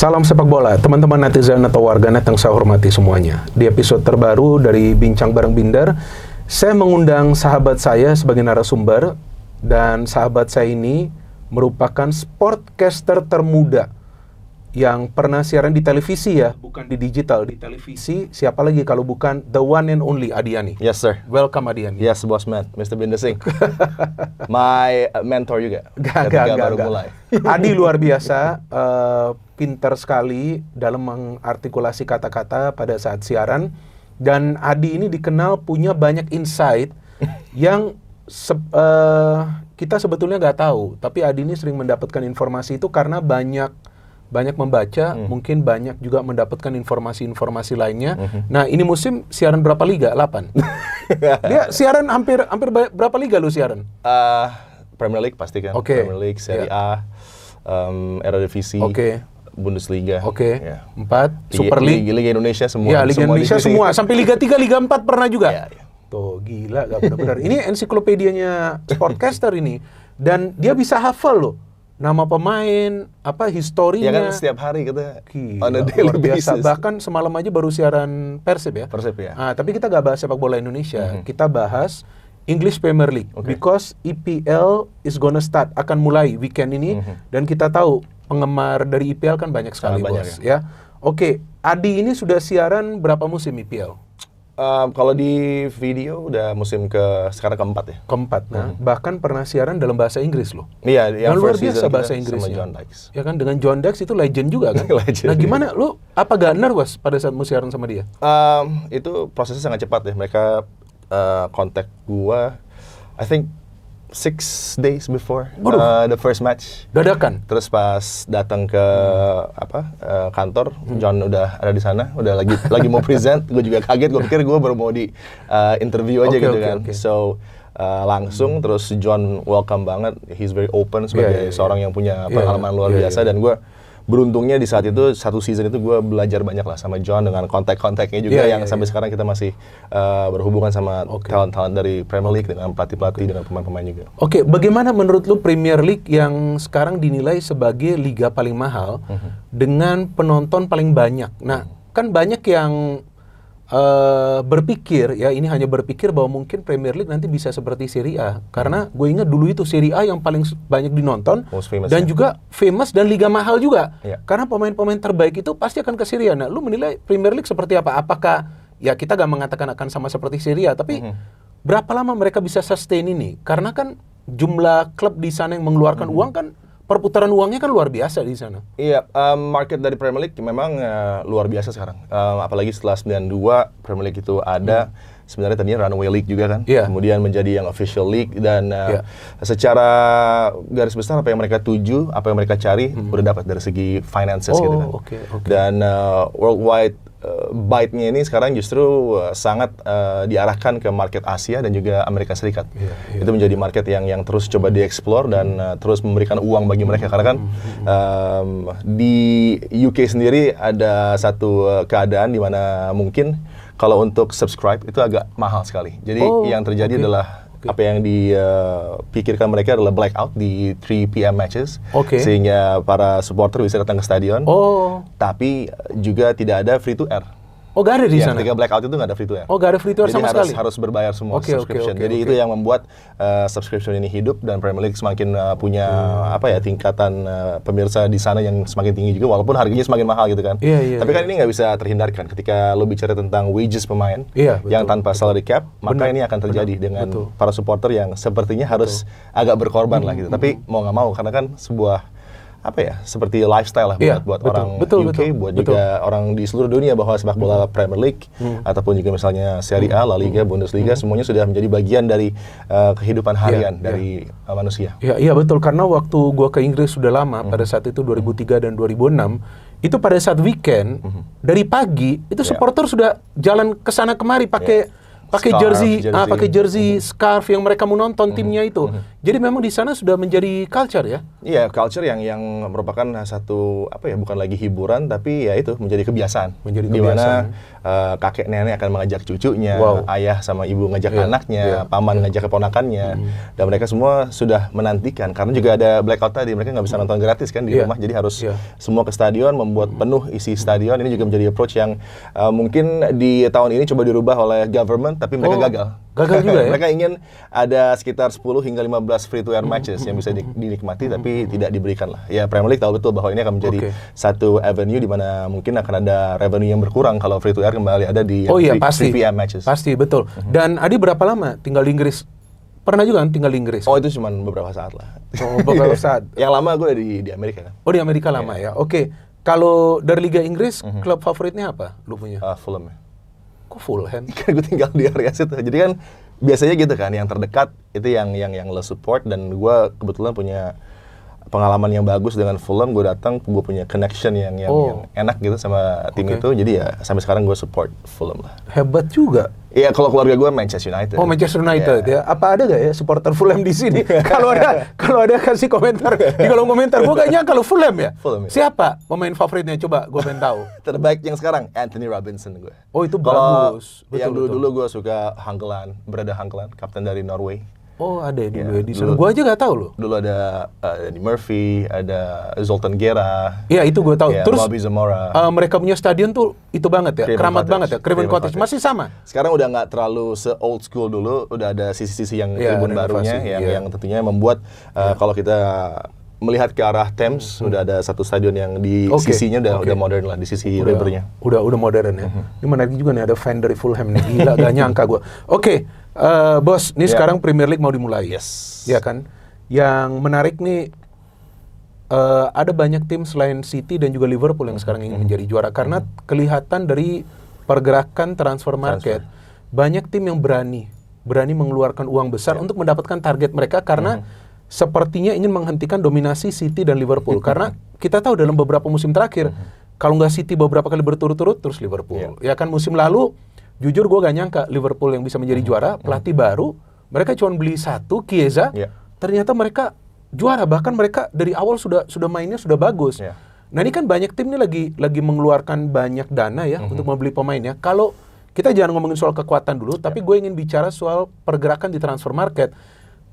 Salam sepak bola, teman-teman netizen atau warganet yang saya hormati semuanya. Di episode terbaru dari Bincang Bareng Binder, saya mengundang sahabat saya sebagai narasumber, dan sahabat saya ini merupakan sportcaster termuda yang pernah siaran di televisi ya, bukan di digital, di televisi. Siapa lagi kalau bukan the one and only Adiani. Yes sir. Welcome Adiani. Yes boss man, Mr. Binder Singh. My mentor juga. Gak. mulai. Adi luar biasa, pintar sekali dalam mengartikulasi kata-kata pada saat siaran. Dan Adi ini dikenal punya banyak insight yang kita sebetulnya nggak tahu. Tapi Adi ini sering mendapatkan informasi itu karena banyak membaca, mungkin banyak juga mendapatkan informasi-informasi lainnya. Nah, ini musim siaran berapa liga? 8. Dia siaran hampir berapa liga lu siaran? Premier League pasti kan. Okay. Premier League, Serie A, Eredivisie, Bundesliga. Yeah. 4, Super League, Liga Indonesia semua. Ya, Liga Indonesia semua, sampai Liga 3, Liga 4 pernah juga. Yeah. Tuh, gila, gak benar-benar. Ini ensiklopedianya sportcaster ini. Dan dia bisa hafal loh nama pemain, historinya. Ya kan setiap hari kita on a daily basis. Bahkan semalam aja baru siaran Persib ya. Persib ya. Tapi kita gak bahas sepak bola Indonesia. Kita bahas English Premier League. Because EPL is gonna start, akan mulai weekend ini. Dan kita tahu penggemar dari EPL kan banyak sekali, bos. Ya. Adi ini sudah siaran berapa musim EPL? Kalau di video udah musim sekarang keempat ya. Keempat. Nah, bahkan pernah siaran dalam bahasa Inggris loh. Iya, yang luar biasa bahasa Inggrisnya. sama John Dykes. Ya kan, dengan John Dykes itu legend juga kan. Legend, nah, gimana lu apa gak nervous pada saat mau siaran sama dia? Itu prosesnya sangat cepat ya. Mereka kontak gua I think 6 days before the first match. Dadakan. Terus pas datang ke kantor, John udah ada di sana, udah lagi mau present. Gue juga kaget, gue pikir gue baru mau di interview aja gitu kan. So langsung terus John welcome banget. He's very open sebagai seorang yang punya pengalaman luar biasa. Dan gue beruntungnya di saat itu, satu season itu gue belajar banyak lah sama John dengan kontak-kontaknya juga yang sampai sekarang kita masih berhubungan sama talent-talent dari Premier League dengan pelatih-pelatih dengan pemain-pemain juga. Bagaimana menurut lu Premier League yang sekarang dinilai sebagai liga paling mahal dengan penonton paling banyak? Nah, kan banyak yang berpikir, ya ini hanya berpikir bahwa mungkin Premier League nanti bisa seperti Serie A. Karena gue ingat dulu itu Serie A yang paling banyak dinonton dan juga famous dan liga mahal juga. Karena pemain-pemain terbaik itu pasti akan ke Serie A. Nah, lu menilai Premier League seperti apa? Apakah, ya kita gak mengatakan akan sama seperti Serie A, tapi berapa lama mereka bisa sustain ini? Karena kan jumlah klub di sana yang mengeluarkan uang kan, perputaran uangnya kan luar biasa di sana. Iya, market dari Premier League memang luar biasa sekarang. Apalagi setelah 92 Premier League itu ada, sebenarnya tadinya runaway league juga kan. Kemudian menjadi yang official league dan secara garis besar apa yang mereka tuju, apa yang mereka cari udah dapat dari segi finances gitu kan. Dan worldwide bite-nya ini sekarang justru sangat diarahkan ke market Asia dan juga Amerika Serikat. Itu menjadi market yang terus coba dieksplor dan terus memberikan uang bagi mereka. Karena kan di UK sendiri ada satu keadaan di mana mungkin kalau untuk subscribe itu agak mahal sekali. Jadi yang terjadi adalah apa yang dipikirkan mereka adalah blackout di 3 PM matches, sehingga para supporter bisa datang ke stadion, tapi juga tidak ada free to air. Gak ada di sana? Ketika blackout itu nggak ada free to air. Gak ada free to air sama sekali? Jadi harus berbayar semua subscription. Jadi itu yang membuat subscription ini hidup dan Premier League semakin punya tingkatan pemirsa di sana yang semakin tinggi juga, walaupun harganya semakin mahal gitu kan. Tapi kan ini nggak bisa terhindarkan ketika lo bicara tentang wages pemain yang tanpa salary cap, maka ini akan terjadi dengan para supporter yang sepertinya harus agak berkorban lah gitu. Tapi mau nggak mau, karena kan sebuah seperti lifestyle lah buat orang UK, buat juga orang di seluruh dunia, bahwa sepak bola Premier League ataupun juga misalnya Serie A, La Liga, Bundesliga, semuanya sudah menjadi bagian dari kehidupan harian dari manusia. Iya betul, karena waktu gua ke Inggris sudah lama, pada saat itu 2003 dan 2006, itu pada saat weekend dari pagi itu supporter sudah jalan ke sana kemari pakai jersey, scarf yang mereka mau nonton timnya itu. Jadi memang di sana sudah menjadi culture ya. Iya, culture yang merupakan satu bukan lagi hiburan tapi ya itu menjadi kebiasaan. Di mana kakek nenek akan mengajak cucunya, ayah sama ibu ngajak anaknya, paman ngajak keponakannya, dan mereka semua sudah menantikan karena juga ada blackout tadi, mereka nggak bisa nonton gratis kan di rumah, jadi harus semua ke stadion, membuat penuh isi stadion. Ini juga menjadi approach yang mungkin di tahun ini coba dirubah oleh government, tapi mereka gagal. Gagal juga ya? Mereka ingin ada sekitar 10 hingga 15 free-to-air matches yang bisa dinikmati, tapi tidak diberikan lah. Ya, Premier League tahu betul bahwa ini akan menjadi satu avenue di mana mungkin akan ada revenue yang berkurang kalau free-to-air kembali ada di pasti. 3 PM matches. Pasti, betul. Dan Adi berapa lama tinggal di Inggris? Pernah juga kan tinggal di Inggris? Oh, itu cuma beberapa saat lah. Oh, beberapa saat. Yang lama gue di Amerika kan. Oh, di Amerika lama ya. Oke. Kalau dari Liga Inggris, klub favoritnya apa lu punya? Fulham. Kok Fulham? Kan gue tinggal di area situ. Jadi kan biasanya gitu kan, yang terdekat itu yang lo support, dan gue kebetulan punya pengalaman yang bagus dengan Fulham. Gue datang, gue punya connection yang enak gitu sama tim itu, jadi ya sampai sekarang gue support Fulham lah. Hebat juga. Iya, kalau keluarga gue Manchester United. Oh, Manchester United ya. Apa ada gak ya supporter Fulham di sini? Kalau ada kasih komentar di kolom komentar. Gue kayaknya kalau Fulham ya. Fulham, ya. Siapa pemain favoritnya? Coba gue pengen tahu. Terbaik yang sekarang Anthony Robinson gue. Oh, itu bagus. Betul, yang dulu gue suka Hangeland, Brede Hangeland, kapten dari Norway. Oh, ada ya dulu ya di sana. Gue aja nggak tahu loh. Dulu ada Danny Murphy, ada Zoltan Gera. Iya, itu gue tahu. Ya, terus Bobby Zamora. Mereka punya stadion tuh itu banget ya, keramat banget ya. Craven Cottage masih sama. Sekarang udah nggak terlalu se-old school dulu, udah ada sisi-sisi yang tribun barunya yang tentunya membuat kalau kita melihat ke arah Thames, udah ada satu stadion yang di sisinya udah modern lah, di sisi rivernya. Udah modern ya. Ini menarik juga nih, ada fan dari Fulham nih. Gila, gak nyangka gue. Oke, bos, ini sekarang Premier League mau dimulai. Yes. Ya kan? Yang menarik nih, ada banyak tim selain City dan juga Liverpool yang sekarang ingin menjadi juara. Karena kelihatan dari pergerakan transfer market, banyak tim yang berani mengeluarkan uang besar untuk mendapatkan target mereka, karena sepertinya ingin menghentikan dominasi City dan Liverpool. Karena kita tahu dalam beberapa musim terakhir, kalau nggak City beberapa kali berturut-turut, terus Liverpool. Ya kan, musim lalu, jujur gue gak nyangka Liverpool yang bisa menjadi juara, pelatih baru, mereka cuma beli satu, Chiesa, ternyata mereka juara. Bahkan mereka dari awal sudah mainnya sudah bagus. Nah, ini kan banyak tim ini lagi mengeluarkan banyak dana ya untuk membeli pemainnya. Kalau kita jangan ngomongin soal kekuatan dulu, tapi gue ingin bicara soal pergerakan di transfer market.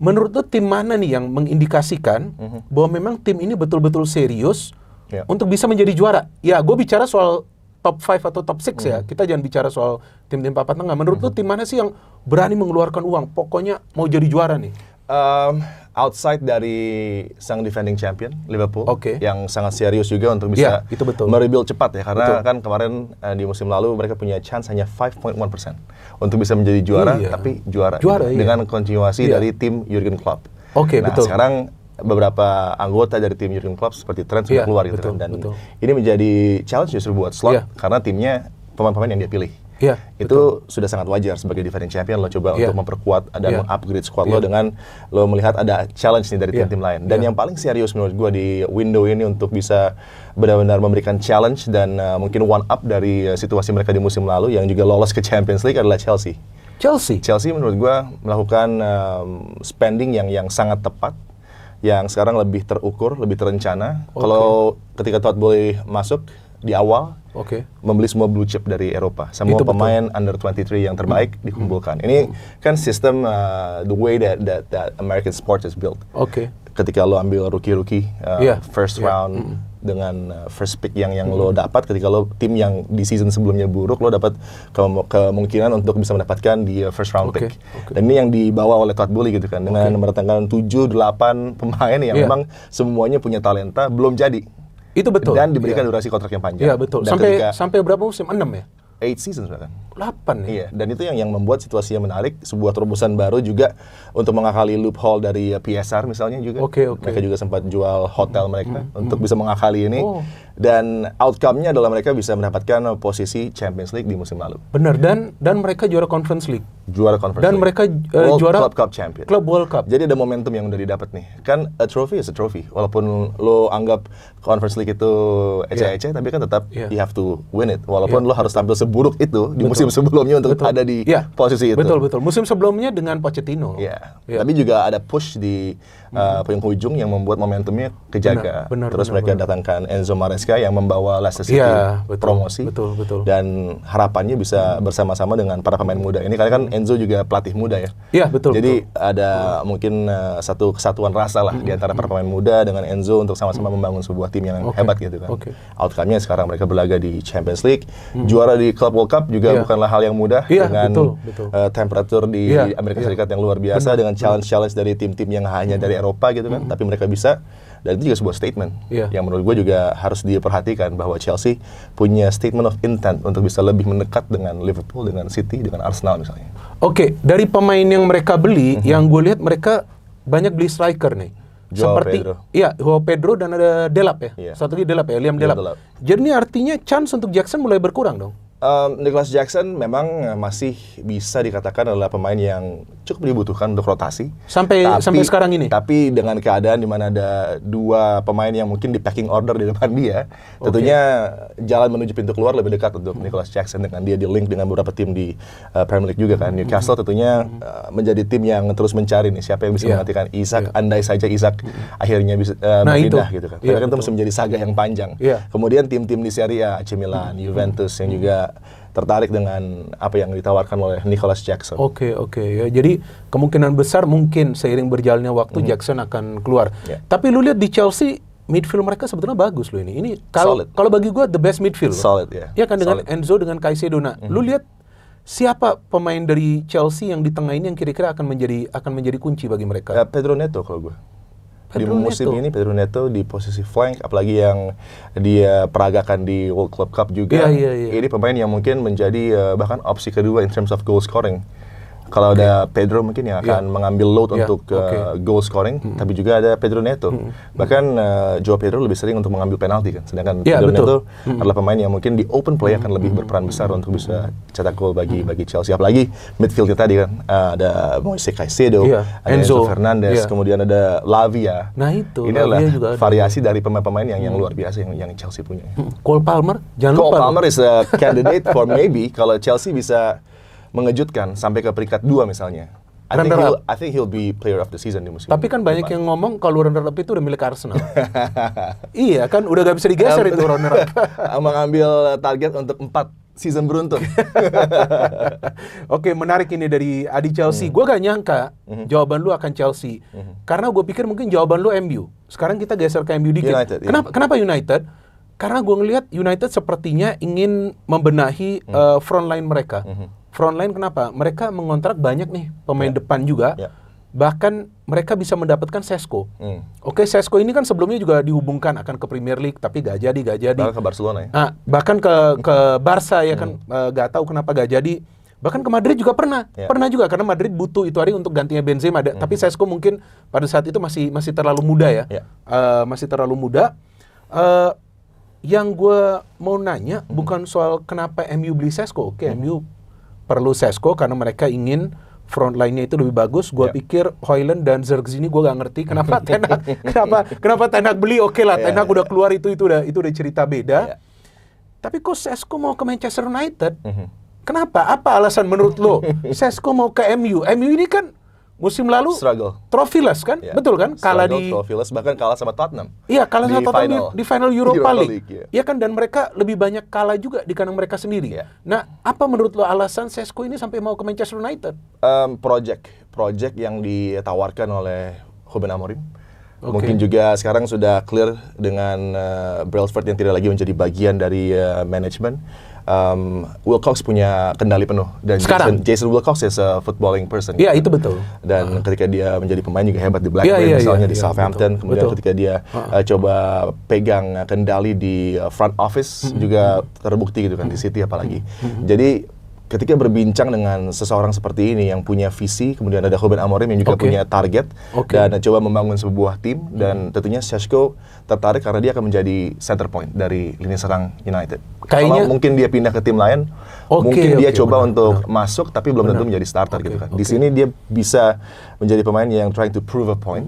Menurut lo tim mana nih yang mengindikasikan bahwa memang tim ini betul-betul serius untuk bisa menjadi juara? Ya, gue bicara soal top 5 atau top 6 ya. Kita jangan bicara soal tim-tim papan tengah. Menurut lo tim mana sih yang berani mengeluarkan uang? Pokoknya mau jadi juara nih. Outside dari sang defending champion Liverpool, yang sangat serius juga untuk bisa merebuild cepat ya, karena kan kemarin di musim lalu mereka punya chance hanya 5.1% untuk bisa menjadi juara, tapi juara dengan kontinuasi dari tim Jurgen Klopp. Sekarang beberapa anggota dari tim Jurgen Klopp seperti Trent sudah keluar gitu kan, dan ini menjadi challenge justru buat Slot karena timnya pemain-pemain yang dia pilih. Itu sudah sangat wajar sebagai defending champion, lo coba untuk memperkuat dan mengupgrade squad lo dengan lo melihat ada challenge nih dari tim-tim lain. Dan yang paling serius menurut gue di window ini untuk bisa benar-benar memberikan challenge dan mungkin one up dari situasi mereka di musim lalu yang juga lolos ke Champions League adalah Chelsea. Chelsea menurut gue melakukan spending yang sangat tepat, yang sekarang lebih terukur, lebih terencana. Kalau ketika Todd Boehly masuk di awal, membeli semua blue chip dari Eropa, semua pemain under 23 yang terbaik dikumpulkan. Ini kan sistem the way that American sports is built. Ketika lo ambil rookie first round dengan first pick yang lo dapat, ketika lo tim yang di season sebelumnya buruk, lo dapat kemungkinan untuk bisa mendapatkan di first round pick. Dan ini yang dibawa oleh Todd Boehly gitu kan, dengan mendatangkan 7-8 pemain yang memang semuanya punya talenta, belum jadi. Itu betul. Dan diberikan durasi kontrak yang panjang. Iya, betul. Sampai berapa musim? 6 ya? 8 seasons bahkan. 8 ya? Iya, dan itu yang membuat situasi yang menarik, sebuah terobosan baru juga untuk mengakali loophole dari PSR misalnya juga. Mereka juga sempat jual hotel mereka untuk bisa mengakali ini. Dan outcome-nya adalah mereka bisa mendapatkan posisi Champions League di musim lalu. Benar, dan mereka juara Conference League. Dan mereka juara Club Cup Champion. Club World Cup. Jadi ada momentum yang udah didapat nih. Kan a trophy is a trophy. Walaupun lo anggap Conference League itu eceh-eceh, tapi kan tetap you have to win it. Walaupun lo harus tampil seburuk itu di musim sebelumnya untuk ada di posisi itu. Betul. Musim sebelumnya dengan Pochettino. Tapi juga ada push di penghujung yang membuat momentumnya kejaga. Terus mereka datangkan Enzo Maresca yang membawa Leicester City promosi. Betul. Dan harapannya bisa bersama-sama dengan para pemain muda ini, karena kan Enzo juga pelatih muda ya. Iya, betul. Jadi ada mungkin satu kesatuan rasa lah di antara para pemain muda dengan Enzo untuk sama-sama membangun sebuah tim yang hebat gitu kan. Outcome-nya sekarang mereka berlaga di Champions League, juara di Club World Cup juga bukanlah hal yang mudah dengan temperatur di Amerika Serikat yang luar biasa, dengan challenge dari tim-tim yang hanya dari Eropa gitu kan, tapi mereka bisa. Dan itu juga sebuah statement yang menurut gue juga harus diperhatikan, bahwa Chelsea punya statement of intent untuk bisa lebih mendekat dengan Liverpool, dengan City, dengan Arsenal misalnya. Dari pemain yang mereka beli, yang gue lihat mereka banyak beli striker nih. Seperti Joao Pedro dan ada Delap ya. Satu lagi Delap ya, Liam Delap. Jadi ini artinya chance untuk Jackson mulai berkurang dong. Nicholas Jackson memang masih bisa dikatakan adalah pemain yang cukup dibutuhkan untuk rotasi sampai sekarang ini. Tapi dengan keadaan di mana ada dua pemain yang mungkin di packing order di depan dia, tentunya jalan menuju pintu keluar lebih dekat untuk Nicholas Jackson, dengan dia di link dengan beberapa tim di Premier League juga kan. Newcastle tentunya menjadi tim yang terus mencari nih siapa yang bisa menggantikan Isak. Andai saja Isak akhirnya bisa berpindah gitu kan. Karena kan itu mesti menjadi saga yang panjang. Kemudian tim-tim di Serie A, AC Milan, Juventus yang juga tertarik dengan apa yang ditawarkan oleh Nicholas Jackson. Oke. Ya, jadi kemungkinan besar mungkin seiring berjalannya waktu Jackson akan keluar. Tapi lu lihat di Chelsea, midfield mereka sebetulnya bagus loh ini. Ini kalau bagi gue the best midfield. Solid ya kan, dengan Enzo, dengan Caicedo. Nah, lu lihat siapa pemain dari Chelsea yang di tengah ini yang kira-kira akan menjadi kunci bagi mereka? Pedro Neto kalau gue. Di musim ini Pedro Neto di posisi flank, apalagi yang dia peragakan di World Club Cup juga. Ini pemain yang mungkin menjadi bahkan opsi kedua in terms of goal scoring. Kalau ada Pedro mungkin yang akan mengambil load untuk goal scoring, tapi juga ada Pedro Neto. Bahkan Joao Pedro lebih sering untuk mengambil penalti kan, sedangkan Pedro Neto adalah pemain yang mungkin di open play akan lebih berperan besar untuk bisa cetak gol bagi Chelsea. Apalagi midfieldnya tadi kan, ada Moise Caicedo, ada Enzo Fernandez, kemudian ada Lavia. Nah itu, ini adalah variasi dari pemain-pemain yang luar biasa yang Chelsea punya. Cole Palmer, jangan lupa. Cole Palmer is a candidate for maybe kalau Chelsea bisa mengejutkan sampai ke peringkat 2 misalnya. I think he'll be player of the season di musim. Tapi kan banyak yang ngomong kalau runner up itu udah milik Arsenal. Iya kan, udah gak bisa digeser itu runner up. Mengambil target untuk 4 season beruntun. Oke, menarik ini dari Adi Chelsea. Gue gak nyangka jawaban lu akan Chelsea. Karena gue pikir mungkin jawaban lu MU. Sekarang kita geser ke MU dikit. United, Kenapa United? Karena gue ngelihat United sepertinya ingin membenahi frontline mereka. Frontline kenapa? Mereka mengontrak banyak nih pemain depan juga. Bahkan mereka bisa mendapatkan Sesko. Oke, Sesko ini kan sebelumnya juga dihubungkan akan ke Premier League, tapi gak jadi. Bahkan ke Barcelona ya? Bahkan ke Barca ya kan, gak tahu kenapa gak jadi. Bahkan ke Madrid juga pernah juga, karena Madrid butuh itu hari untuk gantinya Benzema. Tapi Sesko mungkin pada saat itu masih terlalu muda ya. Masih terlalu muda. Yang gue mau nanya bukan soal kenapa MU beli Sesko. Oke, MU perlu Sesko karena mereka ingin front line-nya itu lebih bagus. Gue pikir Højlund dan Zirkzee ini gue gak ngerti kenapa kenapa Ten Hag beli. Oke lah, Ten Hag udah keluar itu udah cerita beda. Tapi kok Sesko mau ke Manchester United? Kenapa? Apa alasan menurut lo Sesko mau ke MU? MU ini kan musim lalu trophyless kan? Betul kan? Kalah di trophyless, bahkan kalah sama Tottenham. Iya, kalah sama Tottenham di final Europa League. Iya kan, dan mereka lebih banyak kalah juga di kandang mereka sendiri. Nah, apa menurut lo alasan Sesko ini sampai mau ke Manchester United? Project yang ditawarkan oleh Ruben Amorim. Mungkin juga sekarang sudah clear dengan Brentford yang tidak lagi menjadi bagian dari manajemen. Wilcox punya kendali penuh dan Jason Wilcox is a footballing person. Iya, itu betul. Dan ketika dia menjadi pemain juga hebat di Blackburn misalnya di Southampton, kemudian ketika dia coba pegang kendali di front office juga terbukti gitu kan di City apalagi. Jadi ketika berbincang dengan seseorang seperti ini yang punya visi, kemudian ada Ruben Amorim yang juga punya target dan coba membangun sebuah tim dan tentunya Šeško tertarik karena dia akan menjadi center point dari lini serang United. Kalau mungkin dia pindah ke tim lain, mungkin dia coba untuk masuk tapi belum tentu menjadi starter gitu kan. Di sini dia bisa menjadi pemain yang trying to prove a point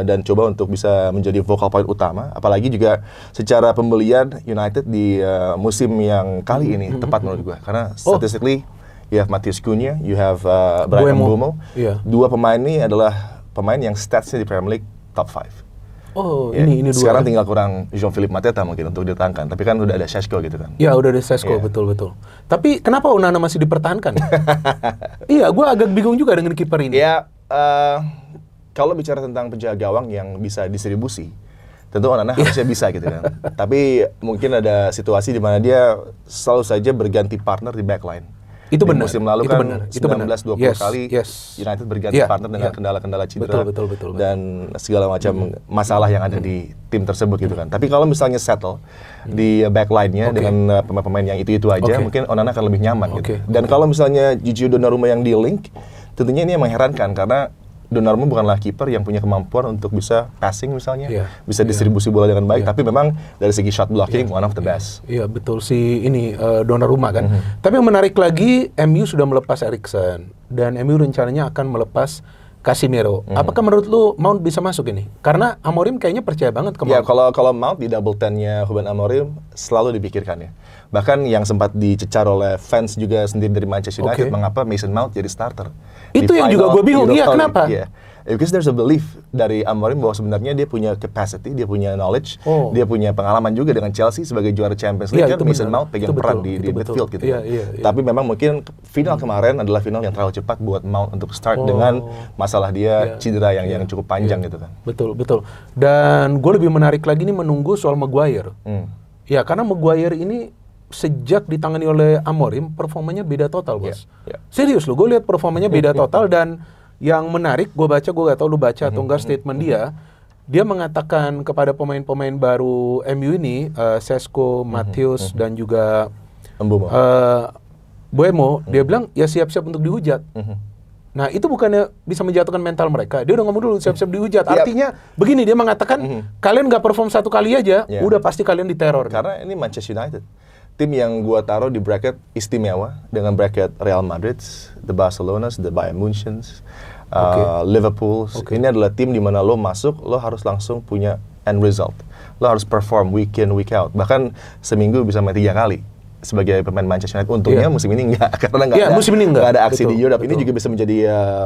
dan coba untuk bisa menjadi vocal point utama. Apalagi juga secara pembelian United di musim yang kali ini tepat menurut gue karena statistik you have Matheus Cunha, you have Bryan Mbeumo. Dua pemain ini adalah pemain yang statsnya di Premier League top 5. Ini dua. Sekarang tinggal kurang Jean-Philippe Mateta mungkin untuk didatangkan, tapi kan udah ada Šeško gitu kan. Ya udah ada Šeško, betul. Tapi kenapa Onana masih dipertahankan? Iya, gue agak bingung juga dengan kiper ini. Ya, kalau bicara tentang penjaga gawang yang bisa distribusi, tentu Onana harusnya bisa gitu kan. Tapi mungkin ada situasi di mana dia selalu saja berganti partner di backline. Itu benar. Musim lalu kan 19-20 kali United berganti partner dengan kendala-kendala cedera betul. dan segala macam masalah yang ada di tim tersebut gitu kan. Tapi kalau misalnya settle di backline-nya dengan pemain-pemain yang itu-itu aja, mungkin Onana akan lebih nyaman gitu. Dan kalau misalnya Gigi Donnarumma yang di link, tentunya ini yang mengherankan karena Donnarumma bukanlah kiper yang punya kemampuan untuk bisa passing misalnya, bisa distribusi bola dengan baik, tapi memang dari segi shot blocking one of the best. Iya betul si ini Donnarumma kan. Tapi yang menarik lagi, MU sudah melepas Eriksen dan MU rencananya akan melepas Casemiro. Apakah menurut lu Mount bisa masuk ini? Karena Amorim kayaknya percaya banget ke Mount. Ya kalau Mount di double 10-nya Ruben Amorim selalu dipikirkan ya. Bahkan yang sempat dicecar oleh fans juga sendiri dari Manchester United, mengapa Mason Mount jadi starter. Itu yang juga gue bingung, kenapa? Because there's a belief dari Amorim bahwa sebenarnya dia punya capacity, dia punya knowledge, dia punya pengalaman juga dengan Chelsea sebagai juara Champions League, kan Mason Mount pegang peran di midfield gitu. Tapi memang mungkin final kemarin adalah final yang terlalu cepat buat Mount untuk start dengan masalah dia cedera yang cukup panjang gitu kan. Betul. Dan gue lebih menarik lagi nih menunggu soal Maguire. Ya karena Maguire ini sejak ditangani oleh Amorim, performanya beda total, bos. Serius loh, gue lihat performanya beda total dan yang menarik, gue gak tahu lu baca atau enggak statement dia mengatakan kepada pemain-pemain baru MU ini, Šeško, Matheus dan juga Mbeumo, dia bilang ya siap-siap untuk dihujat. Nah itu bukannya bisa menjatuhkan mental mereka, dia udah ngomong dulu siap-siap dihujat. Artinya begini, dia mengatakan kalian gak perform satu kali aja, udah pasti kalian diteror. Karena ini Manchester United, tim yang gua taruh di bracket istimewa dengan bracket Real Madrid, the Barcelonas, the Bayern Munchens, Liverpool. Ini adalah tim di mana lo masuk, lo harus langsung punya end result. Lo harus perform week in, week out. Bahkan seminggu bisa main 3 kali sebagai pemain Manchester United. Untungnya musim ini enggak, karena enggak ada aksi di Europe. Ini juga bisa menjadi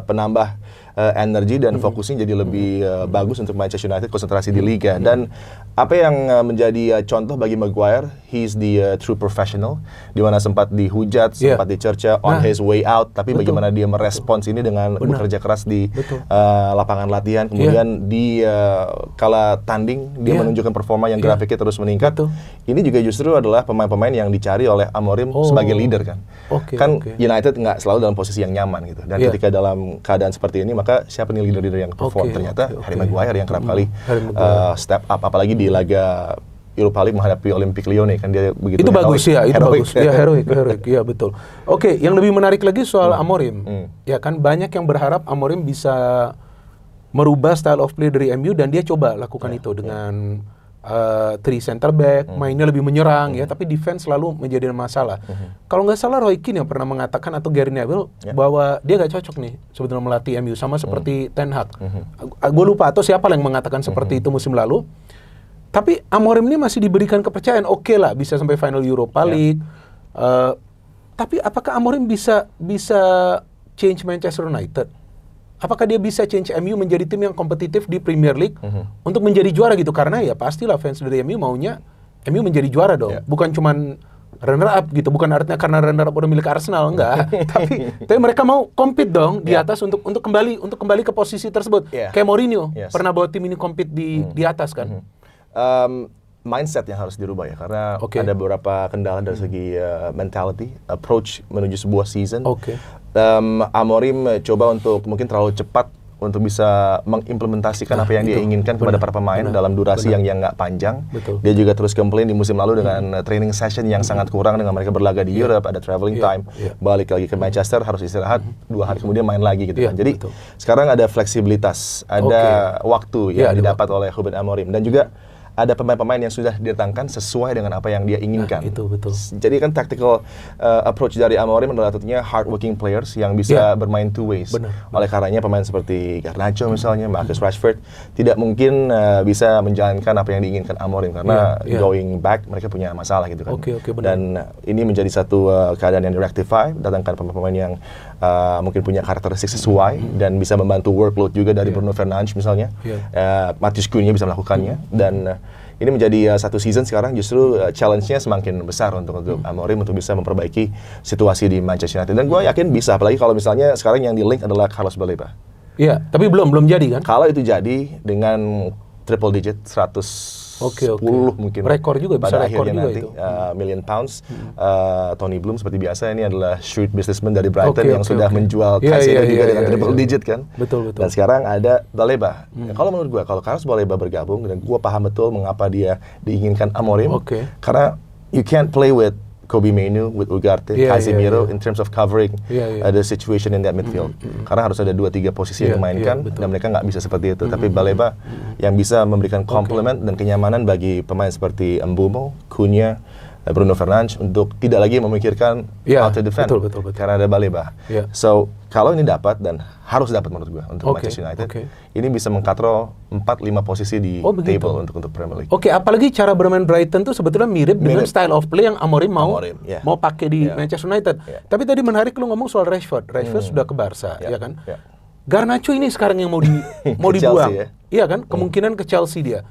penambah energi dan fokusnya jadi lebih bagus untuk Manchester United, konsentrasi di Liga. Dan apa yang menjadi contoh bagi Maguire, he's the true professional, di mana sempat dihujat, sempat dicerca on his way out, tapi bagaimana dia merespons ini dengan bekerja keras di lapangan latihan, kemudian di kala tanding dia menunjukkan performa yang grafiknya terus meningkat. Ini juga justru adalah pemain-pemain yang dicari oleh Amorim sebagai leader kan. United nggak selalu dalam posisi yang nyaman gitu. Dan ketika dalam keadaan seperti ini, maka siapa nih leader-leader yang perform? Ternyata Harry Maguire yang kerap kali step up, apalagi di laga Europa League menghadapi Olympique Lyon kan dia begitu. Itu bagus ya, itu bagus. Ya heroik, ya betul. Oke, yang lebih menarik lagi soal Amorim. Ya kan banyak yang berharap Amorim bisa merubah style of play dari MU dan dia coba lakukan itu dengan 3 center back, mainnya lebih menyerang ya, tapi defense selalu menjadi masalah. Kalau nggak salah Roy Keane yang pernah mengatakan atau Gary Neville bahwa dia nggak cocok nih sebetulnya melatih MU sama seperti Ten Hag. Gue lupa atau siapa yang mengatakan seperti itu musim lalu. Tapi Amorim ini masih diberikan kepercayaan, oke lah bisa sampai final Europa League. Tapi apakah Amorim bisa change Manchester United? Apakah dia bisa change MU menjadi tim yang kompetitif di Premier League untuk menjadi juara gitu? Karena ya pastilah fans dari MU maunya MU menjadi juara dong. Bukan cuman runner up gitu, bukan artinya karena runner up udah milik Arsenal, enggak. tapi mereka mau compete dong di atas untuk kembali ke posisi tersebut. Kayak Mourinho pernah bawa tim ini compete di atas kan. Mindset yang harus dirubah ya, karena ada beberapa kendala dari segi mentality, approach menuju sebuah season. Amorim coba untuk mungkin terlalu cepat untuk bisa mengimplementasikan apa yang dia inginkan kepada para pemain dalam durasi yang nggak panjang. Dia juga terus komplain di musim lalu dengan training session yang sangat kurang dengan mereka berlaga di Europe, ada traveling time, balik lagi ke Manchester harus istirahat 2 hari kemudian main lagi gitu kan. Jadi sekarang ada fleksibilitas, ada waktu yang didapat oleh Ruben Amorim dan juga ada pemain-pemain yang sudah didatangkan sesuai dengan apa yang dia inginkan. Itu betul. Jadi kan tactical approach dari Amorim adalah tentunya hardworking players yang bisa bermain two ways. Oleh karenanya pemain seperti Garnacho misalnya, Marcus Rashford tidak mungkin bisa menjalankan apa yang diinginkan Amorim karena going back mereka punya masalah gitu kan. Dan ini menjadi satu keadaan yang directify, datangkan pemain-pemain yang mungkin punya karakteristik sesuai dan bisa membantu workload juga dari Bruno Fernandes misalnya. Matheus Cunha bisa melakukannya dan ini menjadi satu season sekarang justru challenge-nya semakin besar untuk Amorim untuk bisa memperbaiki situasi di Manchester United. Dan gue yakin bisa, apalagi kalau misalnya sekarang yang di link adalah Carlos Baleba. Iya, tapi belum jadi kan? Kalau itu jadi dengan triple digit 110 mungkin. Rekor juga, bisa pada rekor akhirnya juga nanti, itu. million pounds. Tony Bloom seperti biasa ini adalah shrewd businessman dari Brighton yang sudah menjual Caicedo juga dengan triple digit kan. Betul. Dan sekarang ada Baleba. Kalau menurut gua, kalau Carlos Baleba bergabung dan gua paham betul mengapa dia diinginkan Amorim. Karena you can't play with Kobbie Mainoo, with Ugarte, Casemiro in terms of covering the situation in that midfield. Karena harus ada 2-3 posisi yang dimainkan dan mereka nggak bisa seperti itu. Tapi Baleba yang bisa memberikan complement dan kenyamanan bagi pemain seperti Mbeumo, Cunha, Bruno Fernandes untuk tidak lagi memikirkan how to defend karena ada Baleba. So kalau ini dapat dan harus dapat menurut gue untuk Manchester United, ini bisa mengkatrol 4-5 posisi di table untuk Premier League. Apalagi cara bermain Brighton tuh sebetulnya mirip dengan style of play yang Amorim mau pakai di Manchester United. Tapi tadi menarik lu ngomong soal Rashford. Rashford sudah ke Barca, ya kan? Garnacho ini sekarang yang mau dibuang. Iya kan? Kemungkinan ke Chelsea dia.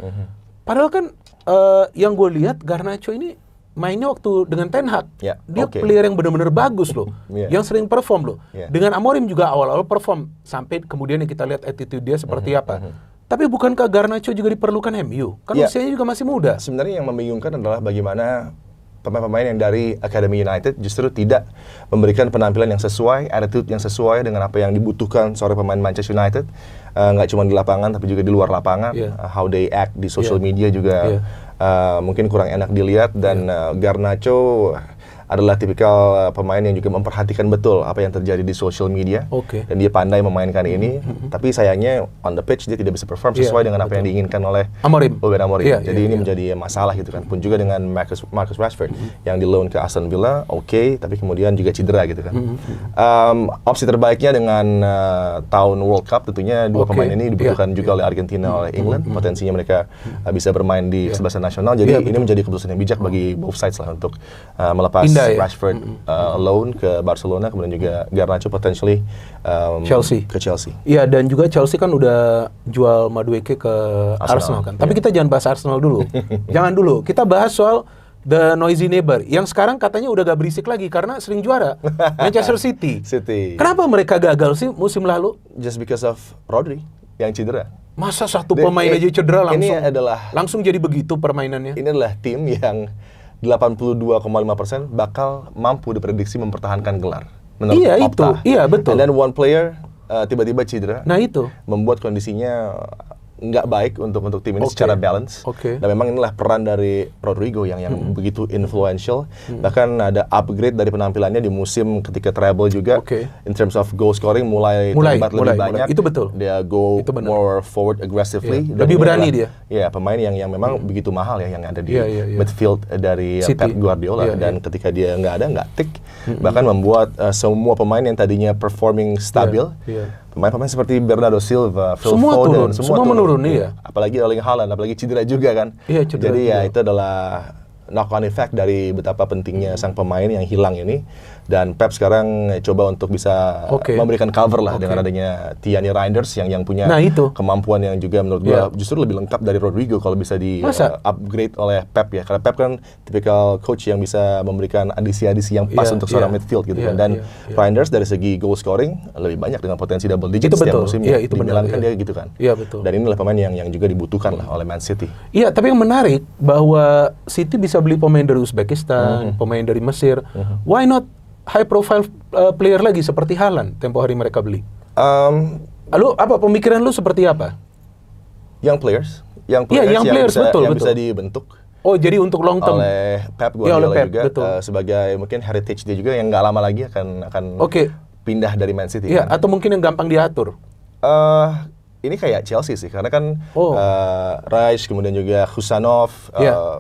Padahal kan yang gue lihat Garnacho ini mainnya waktu dengan Ten Hag, dia player yang benar-benar bagus loh, yang sering perform loh. Dengan Amorim juga awal-awal perform, sampai kemudian yang kita lihat attitude dia seperti apa. Tapi bukankah Garnacho juga diperlukan MU? Kan usianya juga masih muda. Sebenarnya yang membingungkan adalah bagaimana pemain-pemain yang dari Academy United justru tidak memberikan penampilan yang sesuai, attitude yang sesuai dengan apa yang dibutuhkan seorang pemain Manchester United. Nggak cuma di lapangan, tapi juga di luar lapangan. How they act di social media juga mungkin kurang enak dilihat. Dan Garnacho adalah tipikal pemain yang juga memperhatikan betul apa yang terjadi di social media. Dan dia pandai memainkan ini. Tapi sayangnya on the pitch dia tidak bisa perform sesuai dengan apa yang diinginkan oleh Ruben Amorim. Jadi ini menjadi masalah gitu kan. Pun juga dengan Marcus Rashford yang di loan ke Aston Villa, tapi kemudian juga cedera gitu kan. Opsi terbaiknya dengan tahun World Cup tentunya dua pemain ini dibutuhkan juga oleh Argentina, oleh England. Potensinya mereka bisa bermain di kesebelasan nasional. Jadi ini menjadi keputusan yang bijak bagi both sides lah untuk melepas Rashford loan ke Barcelona, kemudian juga Garnacho potentially ke Chelsea. Iya, dan juga Chelsea kan udah jual Madueke ke Arsenal kan. Tapi kita jangan bahas Arsenal dulu. Jangan dulu. Kita bahas soal the noisy neighbor yang sekarang katanya udah gak berisik lagi karena sering juara, Manchester City. Kenapa mereka gagal sih musim lalu? Just because of Rodri yang cedera. Masa satu pemain aja cedera langsung jadi begitu permainannya? Ini adalah tim yang 82,5% bakal mampu diprediksi mempertahankan gelar. Menurut Opta. Iya betul. And then one player tiba-tiba cedera. Nah itu membuat kondisinya nggak baik untuk tim ini secara balance. Dan memang inilah peran dari Rodrigo yang begitu influential. Bahkan ada upgrade dari penampilannya di musim ketika treble juga. In terms of goal scoring mulai terlibat lebih banyak. Itu betul. Dia go more forward aggressively. Lebih berani dia. Ya, pemain yang memang begitu mahal ya yang ada di midfield dari Pep Guardiola. Dan ketika dia nggak tick, bahkan membuat semua pemain yang tadinya performing stabil, pemain-pemain seperti Bernardo Silva, Phil Foden, semua menurun. Apalagi Erling Haaland, apalagi cedera juga kan. Jadi itu adalah knock-on effect dari betapa pentingnya sang pemain yang hilang ini. Dan Pep sekarang coba untuk bisa memberikan cover lah dengan adanya Tierney Reinders yang punya kemampuan yang juga menurut gua justru lebih lengkap dari Rodrigo kalau bisa di upgrade oleh Pep ya. Karena Pep kan tipikal coach yang bisa memberikan adisi-adisi yang pas untuk seorang midfield gitu kan. Dan Reinders dari segi goal scoring lebih banyak dengan potensi double digit setiap musimnya. Di Milan kan dia gitu kan. Dan ini adalah pemain yang juga dibutuhkan lah oleh Man City. Iya, tapi yang menarik bahwa City bisa beli pemain dari Uzbekistan, pemain dari Mesir. Why not high profile player lagi seperti Haaland tempo hari mereka beli? Lu apa pemikiran lu seperti apa? Young players yang bisa dibentuk. Oh, jadi untuk long term oleh Pep Guardiola juga sebagai mungkin heritage dia juga yang nggak lama lagi akan pindah dari Man City. Iya, atau mungkin yang gampang diatur. Ini kayak Chelsea sih, karena kan Reich, kemudian juga Husanov,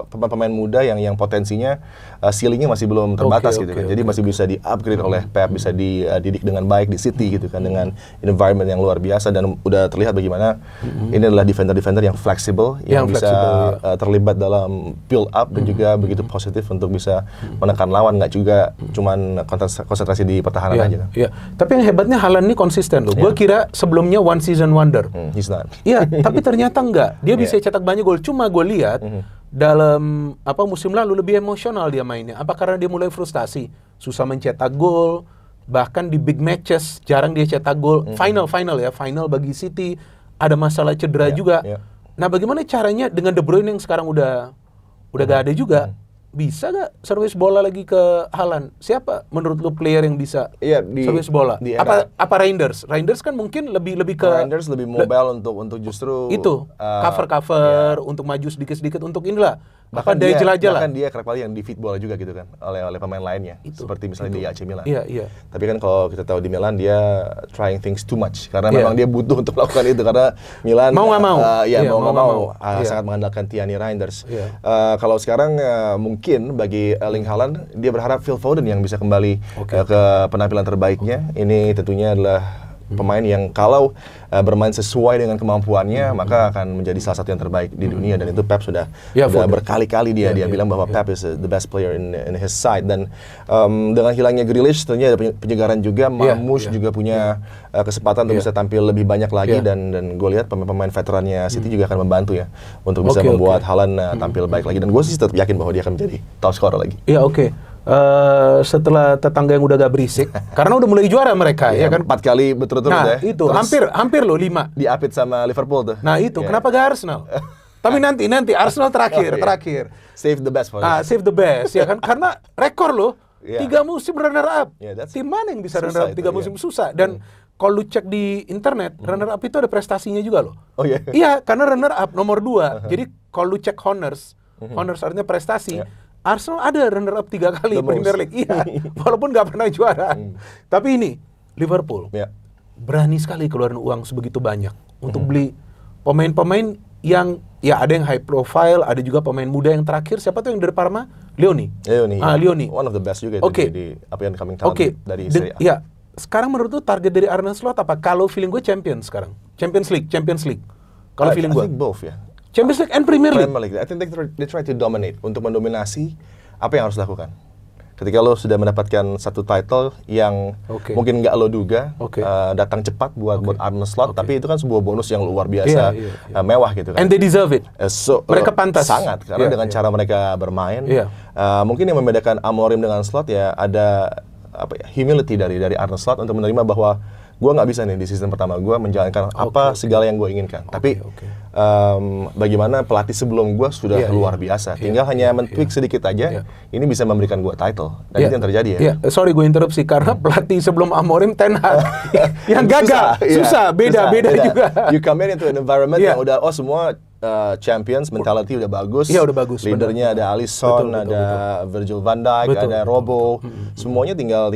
pemain muda yang potensinya ceilingnya masih belum terbatas gitu kan. Jadi masih bisa di-upgrade oleh Pep, bisa dididik dengan baik di City gitu kan, dengan environment yang luar biasa, dan udah terlihat bagaimana ini adalah defender-defender yang fleksibel, yang bisa terlibat dalam build up dan juga begitu positif untuk bisa menekan lawan, nggak juga cuman konsentrasi di pertahanan aja kan. Iya. Tapi yang hebatnya Haaland ini konsisten loh. Gue kira sebelumnya one season wonder. He's not. Iya, tapi ternyata enggak. Dia bisa cetak banyak gol. Cuma gue lihat dalam musim lalu lebih emosional dia mainnya. Apa karena dia mulai frustasi, susah mencetak gol, bahkan di big matches jarang dia cetak gol. Final bagi City ada masalah cedera juga. Nah, bagaimana caranya dengan De Bruyne yang sekarang udah gak ada juga? Bisa gak servis bola lagi ke Haaland? Siapa menurut lu player yang bisa servis bola? Apa Reinders? Reinders kan mungkin lebih ke Reinders lebih mobile untuk justru itu cover untuk maju sedikit untuk inilah. Bahkan dia jelajah lah. Bahkan dia kerap kali yang di feed bola juga gitu kan oleh pemain lainnya. Seperti misalnya di AC Milan. Iya. Tapi kan kalau kita tahu di Milan dia trying things too much karena memang dia butuh untuk melakukan itu, karena Milan mau nggak mau sangat mengandalkan Thierry Reinders. Kalau sekarang mungkin bagi Erling Haaland dia berharap Phil Foden yang bisa kembali ke penampilan terbaiknya. Ini tentunya adalah pemain yang kalau bermain sesuai dengan kemampuannya maka akan menjadi salah satu yang terbaik di dunia, dan itu Pep sudah berkali-kali dia bilang bahwa Pep is the best player in his side. Dan dengan hilangnya Grealish tentunya ada penyegaran juga. Marmoush juga punya kesempatan untuk bisa tampil lebih banyak lagi, dan gue lihat pemain-pemain veterannya City juga akan membantu ya untuk bisa membuat Haaland tampil baik lagi, dan gue sih tetap yakin bahwa dia akan menjadi top scorer lagi. Setelah tetangga yang udah gak berisik, karena udah mulai juara mereka, ya kan? 4 kali berturut-turut ya. Itu hampir loh 5. Diapit sama Liverpool tuh. Nah itu, kenapa gak Arsenal? Tapi nanti Arsenal terakhir. Save the best for us. Save the best, ya kan? Karena rekor loh, 3 musim runner up. Tim mana yang bisa runner up 3 musim? Susah. Dan kalau lu cek di internet, runner up itu ada prestasinya juga loh. Iya, karena runner up nomor 2. Jadi kalau lu cek honors artinya prestasi. Arsenal ada runner up 3 kali Premier League, walaupun nggak pernah juara. Tapi ini Liverpool berani sekali keluarin uang sebegitu banyak untuk beli pemain-pemain yang ada yang high profile, ada juga pemain muda yang terakhir. Siapa tuh yang dari Parma? Leoni. One of the best juga di up and coming talent dari Serie A. Sekarang menurut lu target dari Arne Slot apa? Kalau feeling gue Champions League. Kalau feeling gue. I think both ya. Champions League and Premier League. I think they try to dominate, untuk mendominasi apa yang harus dilakukan. Ketika lo sudah mendapatkan satu title yang mungkin nggak lo duga, datang cepat buat Arne Slot, tapi itu kan sebuah bonus yang luar biasa, mewah gitu kan. And they deserve it. Mereka pantas. Sangat, karena dengan cara mereka bermain, mungkin yang membedakan Amorim dengan Slot ya ada humility dari Arne Slot untuk menerima bahwa gue nggak bisa nih di season pertama gue menjalankan segala yang gue inginkan. Tapi bagaimana pelatih sebelum gue sudah luar biasa. Tinggal hanya men-tweak sedikit aja, ini bisa memberikan gue title. Dan itu yang terjadi ya. Sorry gue interupsi, karena pelatih sebelum Amorim Ten Hag yang gagal, susah, beda juga. You come into an environment yang udah semua champions, mentality udah bagus. Udah bagus. Leadernya ada Alisson, ada Virgil van Dijk, ada Robbo. Semuanya tinggal